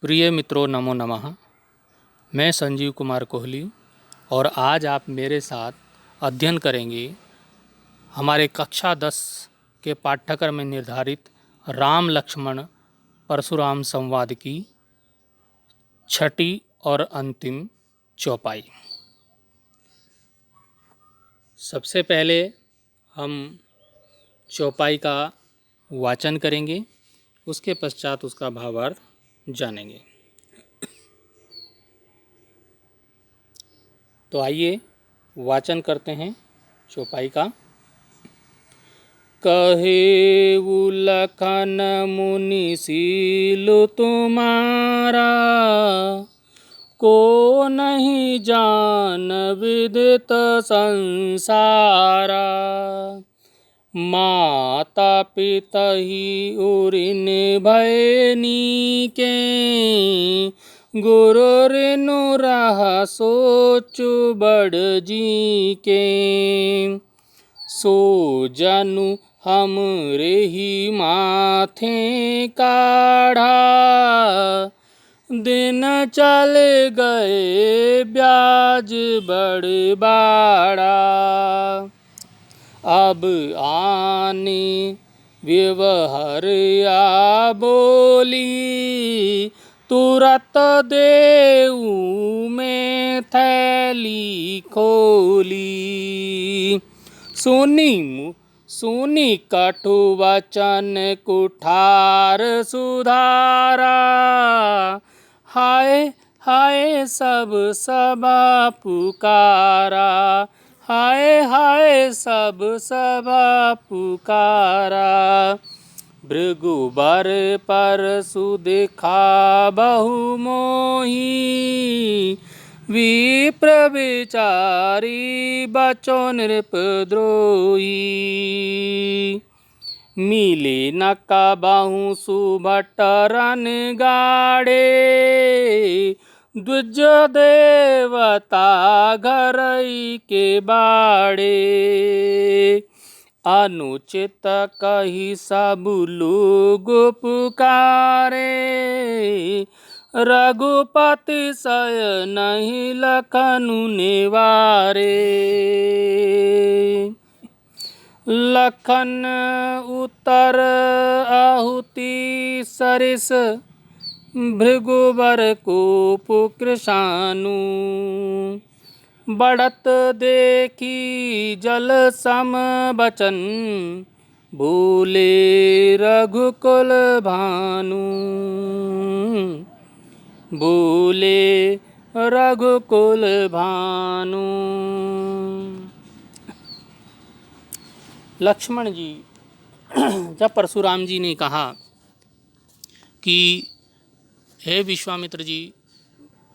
प्रिय मित्रों, नमो नमः। मैं संजीव कुमार कोहली और आज आप मेरे साथ अध्ययन करेंगे हमारे कक्षा 10 के पाठ्यक्रम में निर्धारित राम लक्ष्मण परशुराम संवाद की छठी और अंतिम चौपाई। सबसे पहले हम चौपाई का वाचन करेंगे, उसके पश्चात उसका भावार्थ जानेंगे। तो आइए वाचन करते हैं चौपाई का। कहेउ लखन मुनि सीलु तुम्हारा, को नहीं जान विदित संसारा। माता पिता ही उरिन भय नीके, गुरु रिनु रहा सोचु बड़ जी के। सो जनु हमरे ही माथे काढ़ा, दिन चल गए ब्याज बड़ बाड़ा। अब आने व्यवहार आ बोली, तुरत देऊ में थैली खोली। सुनी कटु वचन कुठार सुधारा, हाय हाय सब सबा पुकारा। हाय हाय सब सबा पुकारा। भृगुबर परसु दिखा बहु मोही, विप्र विचारी बचो नृपद्रोही। मिले न कबहु सुभट रन गाड़े, द्विज देवता घरई के बाड़े। अनुचित कही सब लोग पुकारे, रघुपति सय नहीं लखनु निवारे। लखन उत्तर आहुति सरिस, भृगुबर कोप कृशानु। बढ़त देखी जल सम बचन, भूले रघुकुल भानु। भूले रघुकुल भानु। लक्ष्मण जी जब परशुराम जी ने कहा कि हे विश्वामित्र जी,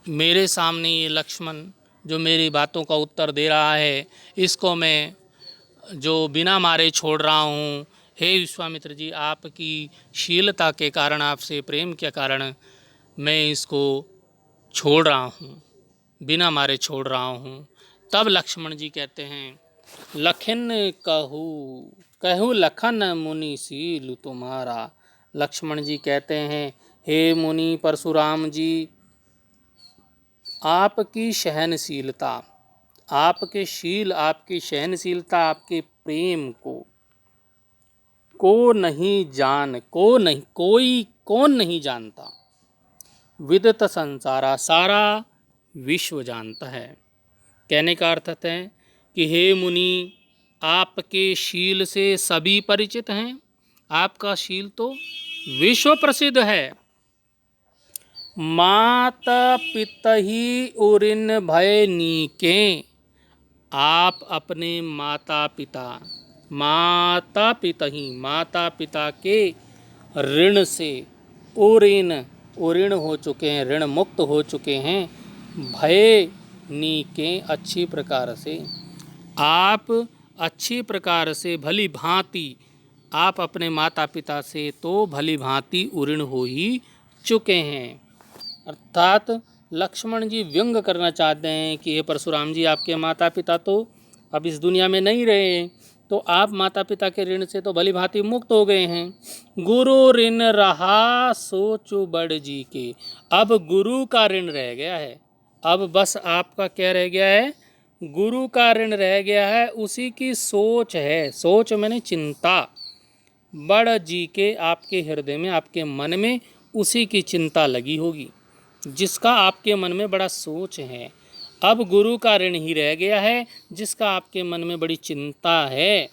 मेरे सामने ये लक्ष्मण जो मेरी बातों का उत्तर दे रहा है, इसको मैं जो बिना मारे छोड़ रहा हूँ। हे विश्वामित्र जी, आपकी शीलता के कारण, आपसे प्रेम के कारण मैं इसको छोड़ रहा हूँ, बिना मारे छोड़ रहा हूँ। तब लक्ष्मण जी कहते हैं, लखन कहू लखन मुनि सीलु तुम्हारा। लक्ष्मण जी कहते हैं, हे मुनि परशुराम जी, आपकी सहनशीलता, आपके शील, आपकी सहनशीलता, आपके प्रेम कोई कौन नहीं जानता। विदित संसारा, सारा विश्व जानता है। कहने का अर्थ है कि हे मुनि, आपके शील से सभी परिचित हैं। आपका शील तो विश्व प्रसिद्ध है। माता पिता ही उरिन भय नीके, आप अपने माता पिता के ऋण से उऋण हो चुके हैं, ऋण मुक्त हो चुके हैं। भय नीके, अच्छी प्रकार से, आप अच्छी प्रकार से भली भांति, आप अपने माता पिता से तो भली भांति उऋण हो ही चुके हैं। अर्थात लक्ष्मण जी व्यंग करना चाहते हैं कि हे परशुराम जी, आपके माता पिता तो अब इस दुनिया में नहीं रहे, तो आप माता पिता के ऋण से तो भली भांति मुक्त हो गए हैं। गुरु ऋण रहा सोचो बड़ जी के, अब गुरु का ऋण रह गया है। अब बस आपका क्या रह गया है? गुरु का ऋण रह गया है, उसी की सोच है। सोच मैंने चिंता, बड़ जी के आपके हृदय में, आपके मन में उसी की चिंता लगी होगी, जिसका आपके मन में बड़ा सोच है। अब गुरु का ऋण ही रह गया है, जिसका आपके मन में बड़ी चिंता है।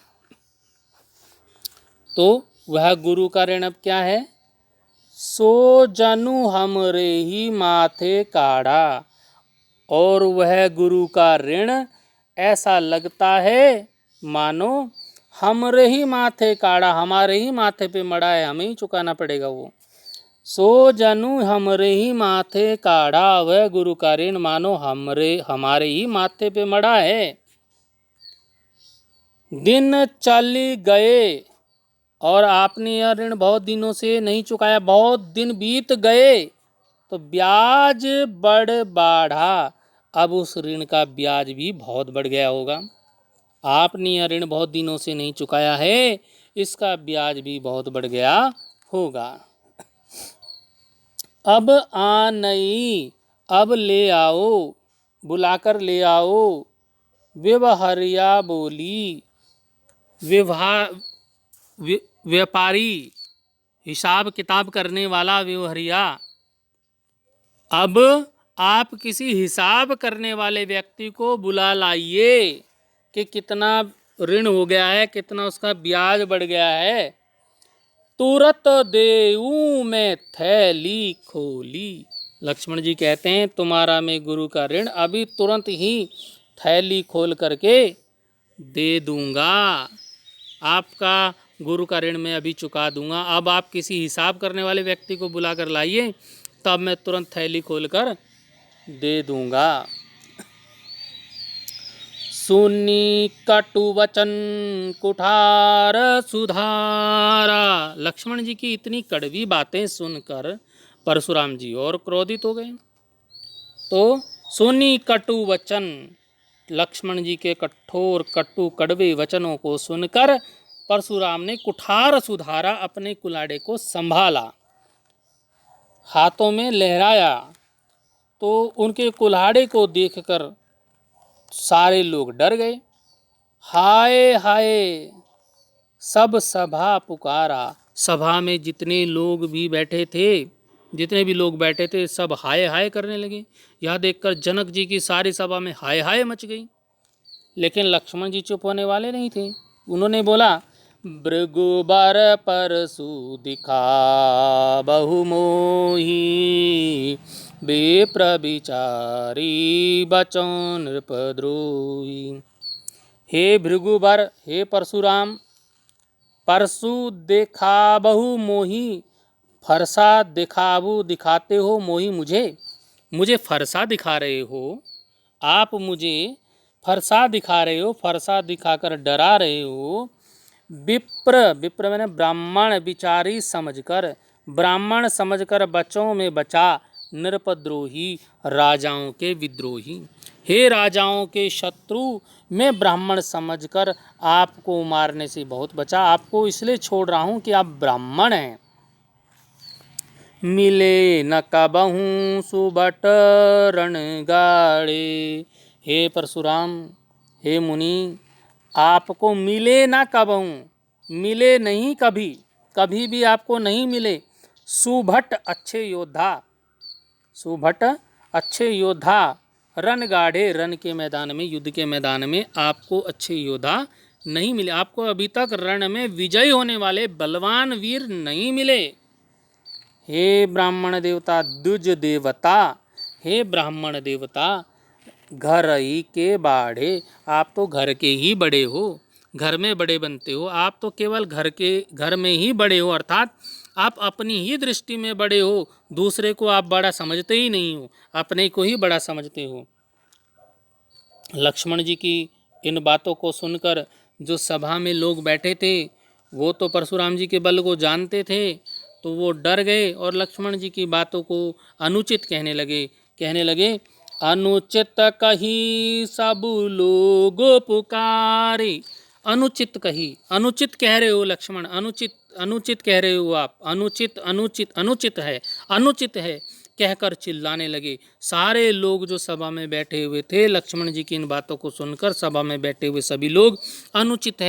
तो वह गुरु का ऋण अब क्या है? सो जनु हमरे ही माथे काढ़ा, और वह गुरु का ऋण ऐसा लगता है मानो हमरे ही माथे काढ़ा, हमारे ही माथे पे मड़ा है, हमें ही चुकाना पड़ेगा वो। सो जनु हमरे ही माथे काढ़ा, वह गुरु का ऋण मानो हमारे ही माथे पे मड़ा है। दिन चल गए, और आपने यह ऋण बहुत दिनों से नहीं चुकाया, बहुत दिन बीत गए, तो ब्याज बढ़ बढ़ा, अब उस ऋण का ब्याज भी बहुत बढ़ गया होगा। आपने यह ऋण बहुत दिनों से नहीं चुकाया है, इसका ब्याज भी बहुत बढ़ गया होगा। अब आनई, अब ले आओ, बुलाकर ले आओ। व्यवहारिया बोली, व्यापारी, हिसाब किताब करने वाला व्यवहारिया। अब आप किसी हिसाब करने वाले व्यक्ति को बुला लाइए कि कितना ऋण हो गया है, कितना उसका ब्याज बढ़ गया है। तुरत देऊं मैं थैली खोली, लक्ष्मण जी कहते हैं तुम्हारा मैं गुरु का ऋण अभी तुरंत ही थैली खोल करके दे दूंगा। आपका गुरु का ऋण मैं अभी चुका दूंगा। अब आप किसी हिसाब करने वाले व्यक्ति को बुला कर लाइए, तब मैं तुरंत थैली खोल कर दे दूंगा। सुनी कटु वचन कुठार सुधारा, लक्ष्मण जी की इतनी कड़वी बातें सुनकर परशुराम जी और क्रोधित हो गए। तो सुनी कटु वचन, लक्ष्मण जी के कठोर कटु कड़वे वचनों को सुनकर परशुराम ने कुठार सुधारा, अपने कुलाड़े को संभाला, हाथों में लहराया। तो उनके कुल्हाड़े को देखकर सारे लोग डर गए। हाय हाय, सब सभा पुकारा, सभा में जितने लोग भी बैठे थे, जितने भी लोग बैठे थे सब हाय हाय करने लगे। यह देखकर जनक जी की सारी सभा में हाय हाय मच गई। लेकिन लक्ष्मण जी चुप होने वाले नहीं थे। उन्होंने बोला, भृगुबर परसु दिखा बहुमोही, विप्र विचारी बचो नृपद्रोही। हे भृगुबर, हे परशुराम, परसु देखा बहु मोही, फरसा दिखाबू दिखाते हो मोही, मुझे फरसा दिखा रहे हो। आप मुझे फरसा दिखा रहे हो, फरसा दिखाकर डरा रहे हो। विप्र मैंने ब्राह्मण, विचारी समझकर, ब्राह्मण समझकर बच्चों में बचा, नृपद्रोही राजाओं के विद्रोही। हे राजाओं के शत्रु, मैं ब्राह्मण समझकर आपको मारने से बहुत बचा, आपको इसलिए छोड़ रहा हूँ कि आप ब्राह्मण हैं। मिले न कबहूँ सुबट रण गाड़े, हे परशुराम, हे मुनि, आपको मिले ना कबहूँ, मिले नहीं कभी, कभी भी आपको नहीं मिले। सुभट अच्छे योद्धा, सुभट अच्छे योद्धा, रण गाढ़े, रण के मैदान में, युद्ध के मैदान में आपको अच्छे योद्धा नहीं मिले। आपको अभी तक रण में विजयी होने वाले बलवान वीर नहीं मिले। हे ब्राह्मण देवता, द्विज देवता, हे ब्राह्मण देवता, घर ही के बाढ़े, आप तो घर के ही बड़े हो, घर में बड़े बनते हो। आप तो केवल घर में ही बड़े हो, अर्थात आप अपनी ही दृष्टि में बड़े हो, दूसरे को आप बड़ा समझते ही नहीं हो, अपने को ही बड़ा समझते हो। लक्ष्मण जी की इन बातों को सुनकर जो सभा में लोग बैठे थे वो तो परशुराम जी के बल को जानते थे, तो वो डर गए और लक्ष्मण जी की बातों को अनुचित कहने लगे। अनुचित कही सब लोग पुकारे, अनुचित कही, अनुचित कह रहे हो लक्ष्मण, अनुचित अनुचित कह रहे हो आप, अनुचित अनुचित अनुचित है कहकर चिल्लाने लगे। सारे लोग जो सभा में बैठे हुए थे, लक्ष्मण जी की इन बातों को सुनकर सभा में बैठे हुए सभी लोग अनुचित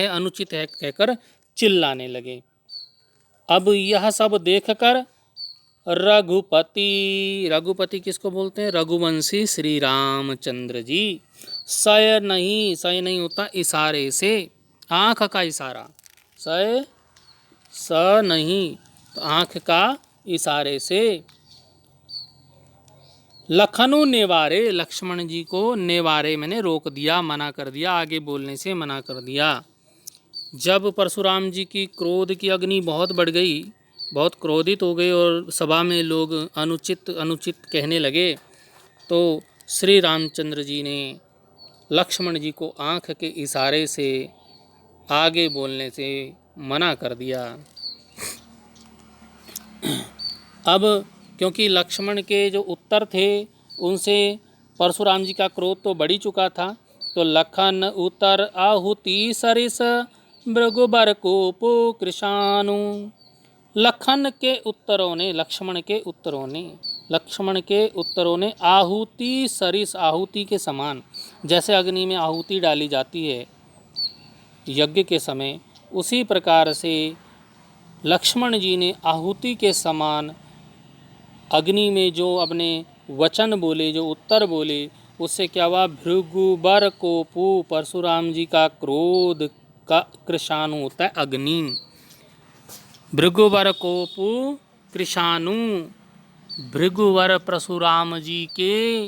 है कहकर चिल्लाने लगे। अब यह सब देखकर रघुपति, रघुपति किसको बोलते हैं? रघुवंशी श्री रामचंद्र जी, सय नहीं होता इशारे से, आँख का इशारा, स नहीं तो आँख का इशारे से, लखनऊ नेवारे, लक्ष्मण जी को नेवारे मैंने रोक दिया, मना कर दिया, आगे बोलने से मना कर दिया। जब परशुराम जी की क्रोध की अग्नि बहुत बढ़ गई, बहुत क्रोधित हो गए और सभा में लोग अनुचित अनुचित कहने लगे, तो श्री रामचंद्र जी ने लक्ष्मण जी को आँख के इशारे से आगे बोलने से मना कर दिया। अब क्योंकि लक्ष्मण के जो उत्तर थे उनसे परशुराम जी का क्रोध तो बढ़ ही चुका था, तो लखन उत्तर आहुति सरिस मृगुबर कोपो कृशानु, लखन के उत्तरों ने, लक्ष्मण के उत्तरों ने आहुति सरिस, आहुति के समान, जैसे अग्नि में आहुति डाली जाती है यज्ञ के समय, उसी प्रकार से लक्ष्मण जी ने आहुति के समान अग्नि में जो अपने वचन बोले, जो उत्तर बोले, उससे क्या हुआ? भृगुबर कोपु, परशुराम जी का क्रोध का कृशानु होता है अग्नि, भृगुबर कोपु कृशानु, भृगुवर परशुराम जी के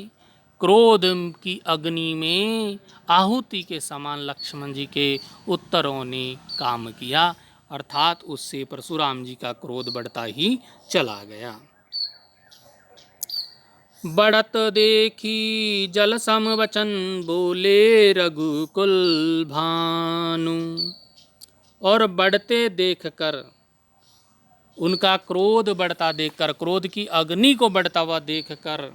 क्रोध की अग्नि में आहुति के समान लक्ष्मण जी के उत्तरों ने काम किया, अर्थात उससे परशुराम जी का क्रोध बढ़ता ही चला गया। बढ़त देखी जल सम वचन बोले रघुकुल भानु, और बढ़ते देखकर, उनका क्रोध बढ़ता देखकर, क्रोध की अग्नि को बढ़ता हुआ देखकर,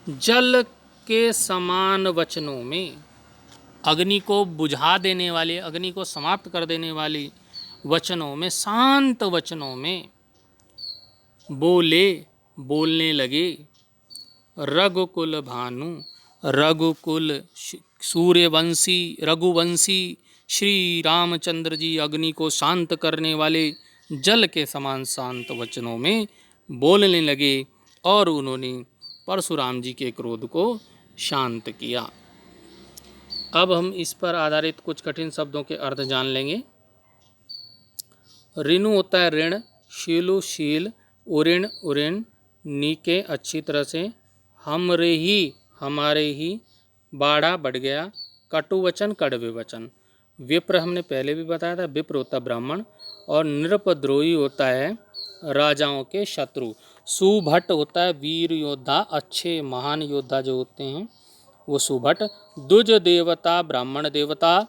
जल के समान वचनों में, अग्नि को बुझा देने वाले, अग्नि को समाप्त कर देने वाले वचनों में, शांत वचनों में बोलने लगे। रघुकुल भानु, रघुकुल सूर्यवंशी, रघुवंशी श्री रामचंद्र जी अग्नि को शांत करने वाले जल के समान शांत वचनों में बोलने लगे और उन्होंने परशुराम जी के क्रोध को शांत किया। अब हम इस पर आधारित कुछ कठिन शब्दों के अर्थ जान लेंगे। ऋणु होता है ऋण, शीलु शील, उऋण उऋण, नीके अच्छी तरह से, हमरे ही हमारे ही, बाड़ा बढ़ गया, कटु वचन कड़वे वचन, विप्र हमने पहले भी बताया था, विप्र होता ब्राह्मण, और नृपद्रोही होता है राजाओं के शत्रु, सुभट होता है वीर योद्धा, अच्छे महान योद्धा जो होते हैं वो सुभट, द्विज देवता ब्राह्मण देवता,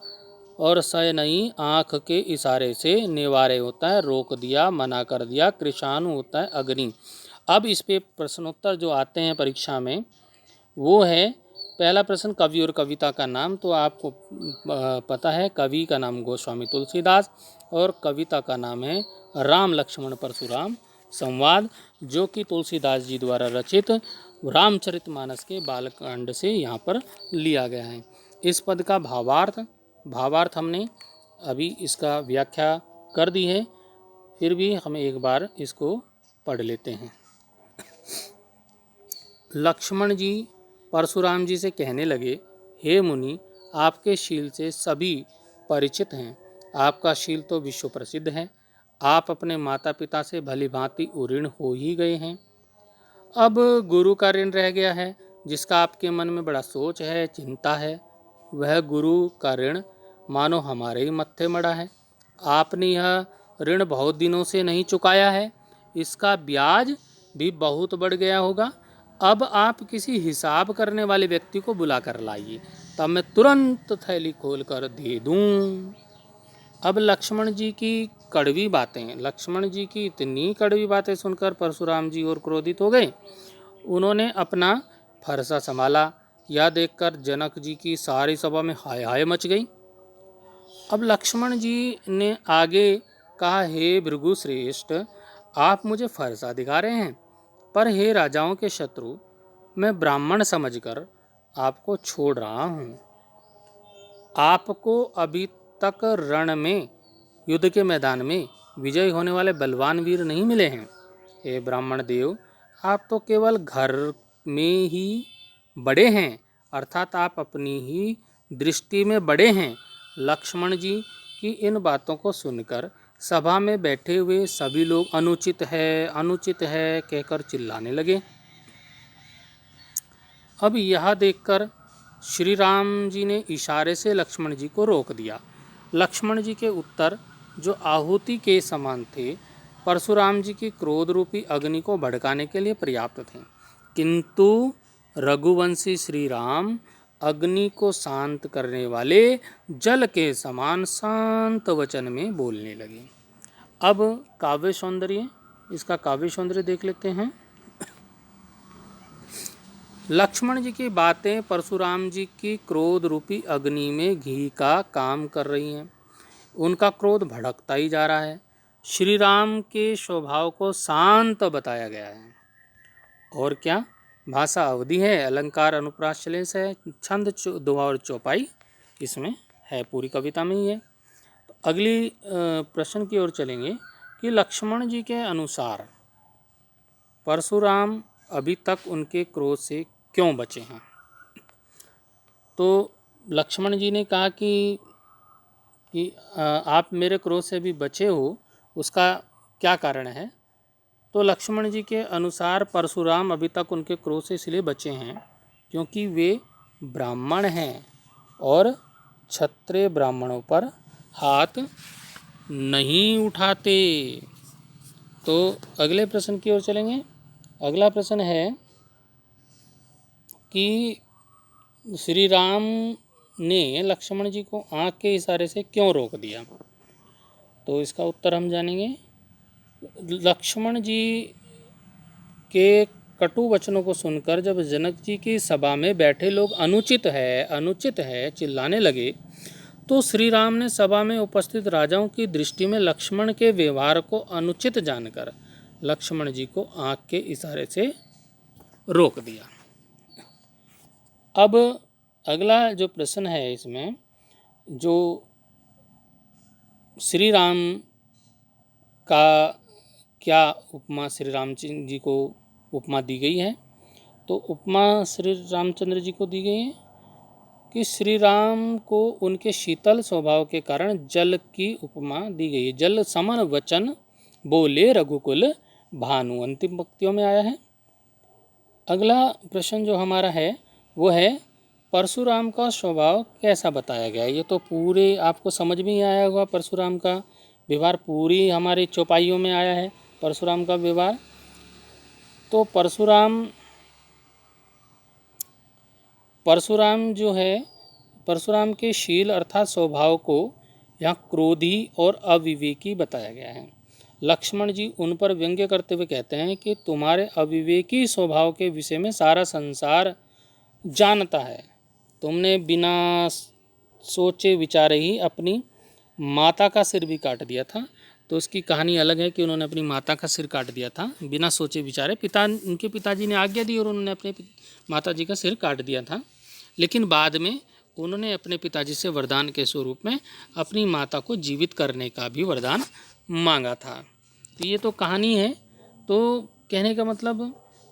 और सय नहीं आँख के इशारे से, निवारे होता है रोक दिया, मना कर दिया, कृशानु होता है अग्नि। अब इस पे प्रश्नोत्तर जो आते हैं परीक्षा में वो है, पहला प्रश्न कवि और कविता का नाम, तो आपको पता है कवि का नाम गोस्वामी तुलसीदास और कविता का नाम है राम लक्ष्मण परशुराम संवाद, जो कि तुलसीदास जी द्वारा रचित रामचरितमानस के बालकांड से यहाँ पर लिया गया है। इस पद का भावार्थ हमने अभी इसका व्याख्या कर दी है, फिर भी हम एक बार इसको पढ़ लेते हैं। लक्ष्मण जी परशुराम जी से कहने लगे, हे मुनि, आपके शील से सभी परिचित हैं, आपका शील तो विश्व प्रसिद्ध है, आप अपने माता पिता से भली भांति उऋण हो ही गए हैं, अब गुरु का ऋण रह गया है, जिसका आपके मन में बड़ा सोच है, चिंता है, वह गुरु का ऋण मानो हमारे ही मत्थे मड़ा है। आपने यह ऋण बहुत दिनों से नहीं चुकाया है, इसका ब्याज भी बहुत बढ़ गया होगा। अब आप किसी हिसाब करने वाले व्यक्ति को बुला कर लाइए, तब मैं तुरंत थैली खोल कर दे दूँ। अब लक्ष्मण जी की कड़वी बातें, लक्ष्मण जी की इतनी कड़वी बातें सुनकर परशुराम जी और क्रोधित हो गए। उन्होंने अपना फरसा संभाला, यह देखकर जनक जी की सारी सभा में हाय हाय मच गई। अब लक्ष्मण जी ने आगे कहा, हे भृगु श्रेष्ठ, आप मुझे फरसा दिखा रहे हैं, पर हे राजाओं के शत्रु, मैं ब्राह्मण समझकर आपको छोड़ रहा हूँ। आपको अभी तक रण में, युद्ध के मैदान में विजयी होने वाले बलवान वीर नहीं मिले हैं। हे ब्राह्मण देव, आप तो केवल घर में ही बड़े हैं, अर्थात आप अपनी ही दृष्टि में बड़े हैं। लक्ष्मण जी की इन बातों को सुनकर सभा में बैठे हुए सभी लोग अनुचित है कहकर चिल्लाने लगे। अब यह देखकर श्री राम जी ने इशारे से लक्ष्मण जी को रोक दिया। लक्ष्मण जी के उत्तर, जो आहुति के समान थे, परशुराम जी की क्रोध रूपी अग्नि को भड़काने के लिए पर्याप्त थे, किंतु रघुवंशी श्री राम अग्नि को शांत करने वाले जल के समान शांत वचन में बोलने लगे। अब काव्य सौंदर्य, इसका काव्य सौंदर्य देख लेते हैं। लक्ष्मण जी की बातें परशुराम जी की क्रोध रूपी अग्नि में घी का काम कर रही हैं। उनका क्रोध भड़कता ही जा रहा है। श्री राम के स्वभाव को शांत बताया गया है। और क्या भाषा अवधि है, अलंकार अनुप्रास श्लेष है, छंद दोहा और चौपाई इसमें है, पूरी कविता में ही है। तो अगली प्रश्न की ओर चलेंगे कि लक्ष्मण जी के अनुसार परशुराम अभी तक उनके क्रोध से क्यों बचे हैं। तो लक्ष्मण जी ने कहा कि आप मेरे क्रोध से भी बचे हो, उसका क्या कारण है। तो लक्ष्मण जी के अनुसार परशुराम अभी तक उनके क्रोध से इसलिए बचे हैं क्योंकि वे ब्राह्मण हैं और क्षत्रिय ब्राह्मणों पर हाथ नहीं उठाते। तो अगले प्रश्न की ओर चलेंगे। अगला प्रश्न है कि श्री राम ने लक्ष्मण जी को आँख के इशारे से क्यों रोक दिया। तो इसका उत्तर हम जानेंगे। लक्ष्मण जी के कटु वचनों को सुनकर जब जनक जी की सभा में बैठे लोग अनुचित है चिल्लाने लगे, तो श्री राम ने सभा में उपस्थित राजाओं की दृष्टि में लक्ष्मण के व्यवहार को अनुचित जानकर लक्ष्मण जी को आँख के इशारे से रोक दिया। अब अगला जो प्रश्न है, इसमें जो श्री राम का क्या उपमा श्री रामचंद्र जी को उपमा दी गई है। तो उपमा श्री रामचंद्र जी को दी गई है कि श्री राम को उनके शीतल स्वभाव के कारण जल की उपमा दी गई है। जल समन वचन बोले रघुकुल भानु, अंतिम पंक्तियों में आया है। अगला प्रश्न जो हमारा है वो है परशुराम का स्वभाव कैसा बताया गया है। ये तो पूरे आपको समझ में ही आया होगा, परशुराम का व्यवहार पूरी हमारी चौपाइयों में आया है परशुराम का व्यवहार। तो परशुराम जो है, परशुराम के शील अर्थात स्वभाव को यहाँ क्रोधी और अविवेकी बताया गया है। लक्ष्मण जी उन पर व्यंग्य करते हुए कहते हैं कि तुम्हारे अविवेकी स्वभाव के विषय में सारा संसार जानता है। तुमने बिना सोचे विचारे ही अपनी माता का सिर भी काट दिया था। तो उसकी कहानी अलग है कि उन्होंने अपनी माता का सिर काट दिया था बिना सोचे विचारे। उनके पिताजी ने आज्ञा दी और उन्होंने अपने माता जी का सिर काट दिया था, लेकिन बाद में उन्होंने अपने पिताजी से वरदान के स्वरूप में अपनी माता को जीवित करने का भी वरदान मांगा था। तो ये तो कहानी है। तो कहने का मतलब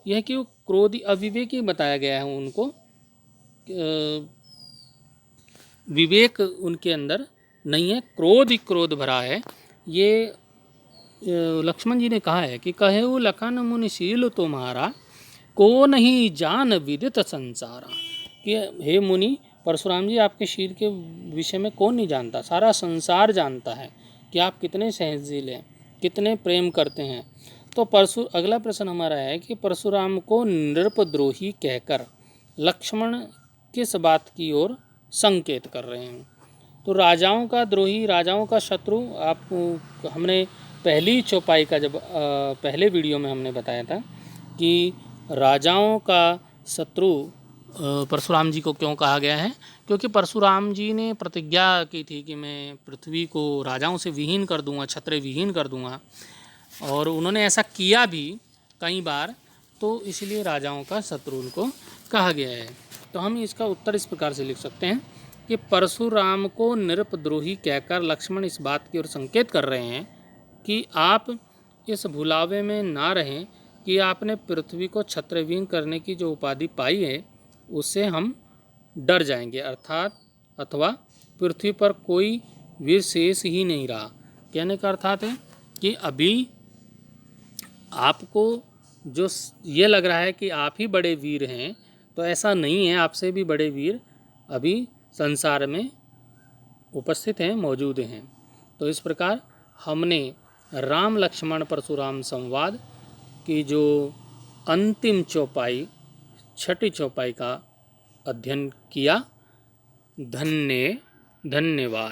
यह है कि वो क्रोधी अविवेकी बताया गया है, उनको विवेक उनके अंदर नहीं है, क्रोध ही क्रोध भरा है। ये लक्ष्मण जी ने कहा है कि कहेऊ लखन मुनिशील तुम्हारा, को नहीं जान विदित संसारा। कि हे मुनि परशुराम जी, आपके शील के विषय में कौन नहीं जानता, सारा संसार जानता है कि आप कितने सहनशील हैं, कितने प्रेम करते हैं। तो अगला प्रश्न हमारा है कि परशुराम को नृपद्रोही कहकर लक्ष्मण किस बात की ओर संकेत कर रहे हैं। तो राजाओं का द्रोही, राजाओं का शत्रु, आपको हमने पहली चौपाई का जब पहले वीडियो में हमने बताया था कि राजाओं का शत्रु परशुराम जी को क्यों कहा गया है? क्योंकि परशुराम जी ने प्रतिज्ञा की थी कि मैं पृथ्वी को राजाओं से विहीन कर दूंगा, छत्र विहीन कर दूंगा, और उन्होंने ऐसा किया भी कई बार, तो इसलिए राजाओं का शत्रु उनको कहा गया है। तो हम इसका उत्तर इस प्रकार से लिख सकते हैं कि परशुराम को नृपद्रोही कहकर लक्ष्मण इस बात की ओर संकेत कर रहे हैं कि आप इस भुलावे में ना रहें कि आपने पृथ्वी को छत्रविहीन करने की जो उपाधि पाई है उससे हम डर जाएंगे, अर्थात अथवा पृथ्वी पर कोई वीर शेष ही नहीं रहा। कहने का अर्थात है कि अभी आपको जो ये लग रहा है कि आप ही बड़े वीर हैं, तो ऐसा नहीं है, आपसे भी बड़े वीर अभी संसार में उपस्थित हैं, मौजूद हैं। तो इस प्रकार हमने राम लक्ष्मण परशुराम संवाद की जो अंतिम चौपाई, छठी चौपाई का अध्ययन किया। धन्यवाद।